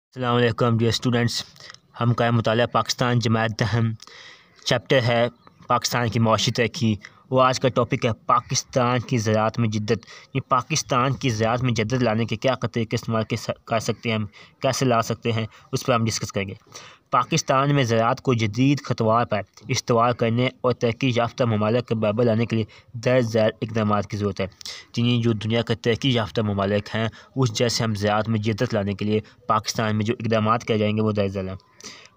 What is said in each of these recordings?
अस्सलाम वालेकुम dear students. हम का मुताला पाकिस्तान जमात अहम चैप्टर है पाकिस्तान की मआशी तरक्की। वो आज का टॉपिक है पाकिस्तान की ज़राअत में जिद्दत। ये पाकिस्तान की ज़राअत में जिद्दत लाने के क्या तरीके इस्तेमाल कर सकते हैं, हम कैसे ला सकते हैं, उस पर हम डिस्कस करेंगे। पाकिस्तान में ज़राअत को जदीद खतवार पर इस्तेमाल करने और तरक्की याफ्ता ममालिक के बराबर लाने के लिए दर्ज झैल इक़दाम की ज़रूरत है। जिन्हें जो दुनिया के तरक्की याफ्ता ममालिक हैं, उस जैसे हम ज़राअत में जिद्दत लाने के लिए पाकिस्तान में जो इक़दाम किए जाएंगे वो दर्ज झैल हैं।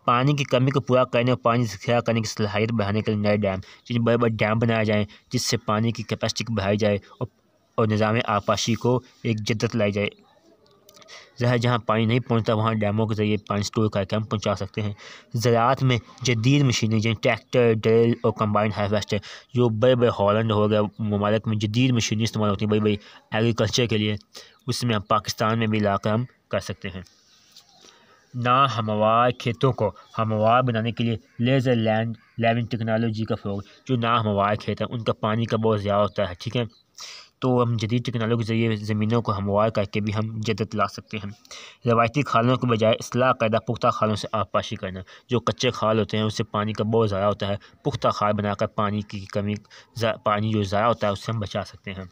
पानी की कमी को पूरा करने और पानी ज़ख़ीरा करने की सलाहियत बढ़ाने के लिए नए डैम, जिन बड़े बड़े डैम बनाए जाएँ जिससे पानी की कैपेसिटी को बढ़ाई जाए और निज़ाम आबपाशी को एक जिद्दत लाई जाए। जहाँ पानी नहीं पहुँचता वहाँ डैमों के ज़रिए पानी स्टोर करके हम पहुँचा सकते हैं। ज़राअत में जदीद मशीनें जैसे ट्रैक्टर, ड्रिल और कंबाइन हार्वेस्टर, जो बड़े बड़े हॉलैंड हो गया ममालिक में जदीद मशीनें इस्तेमाल होती हैं बड़ी बड़ी एग्रीकल्चर के लिए, उसमें हम पाकिस्तान में भी लाकर हम कर सकते हैं। ना हमवार खेतों को हमवार बनाने के लिए लेज़र लैंड लेवलिंग टेक्नोलॉजी का फ़रोग। जो ना हमवार खेत हैं उनका पानी का बहुत ज़्यादा होता है, ठीक है, तो हम जदीद टेक्नोलॉजी के ज़रिए ज़मीनों को हमवार करके भी हम जद्दत ला सकते हैं। रवायती खालों के बजाय इस्लाह करदा पुख्ता खालों से आबपाशी करना। जो कच्चे खाल होते हैं उससे पानी का बहुत ज़्यादा होता है, पुख्ता खाल बनाकर पानी की कमी पानी जो ज़्यादा होता है उससे हम बचा सकते हैं।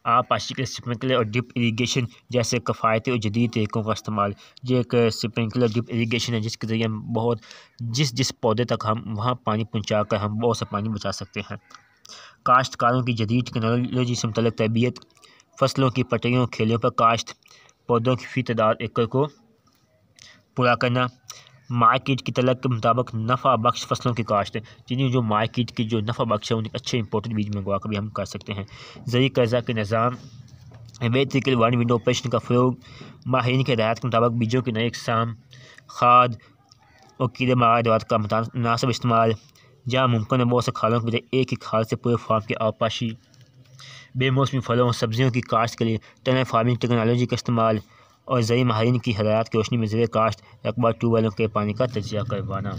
आबपाशी के स्प्रिंकलर और ड्रिप इरीगेशन जैसे कफ़ायती और जदीद तरीक़ों का इस्तेमाल। ये एक स्प्रिंकलर ड्रिप इरीगेशन है जिसके ज़रिए हम बहुत जिस पौधे तक हम वहाँ पानी पहुँचा कर हम बहुत सा पानी बचा सकते हैं। काश्तकारों की जदीद टेक्नोलॉजी से मुतल्लिक़ तरबियत, फसलों की पटरियों खेलों पर काश्त, पौधों की फ़ी तादाद एकड़ को पूरा करना, मार्केट की तलब के मुताबिक नफ़ा बख्श फसलों की काश्त, जिन्हें जो मार्केट की जो नफ़ा बख्श है उन्हें अच्छे इंपोर्टेड बीज मंगवा कर भी हम कर सकते हैं। ज़रूरी कर्जा के निज़ाम, अवैध तरीके से वन विंडो ऑपरेशन का फ़रोग, माहिरीन की हिदायत के मुताबिक बीजों की नई इक़साम, खाद और कीड़े मार दवात का मुनासिब इस्तेमाल, जहाँ मुमकिन है बहुत से खालों की बजाय एक ही खाल से पूरे फार्म की आबपाशी, बेमौसमी फलों और सब्जियों की काश्त के लिए टनल फार्मिंग टेक्नोलॉजी का इस्तेमाल और ज़रूरी माहिरीन की हिदायत की रोशनी में ज़ेर काश्त रकबा ट्यूबवेलों के पानी का तजिया करवाना।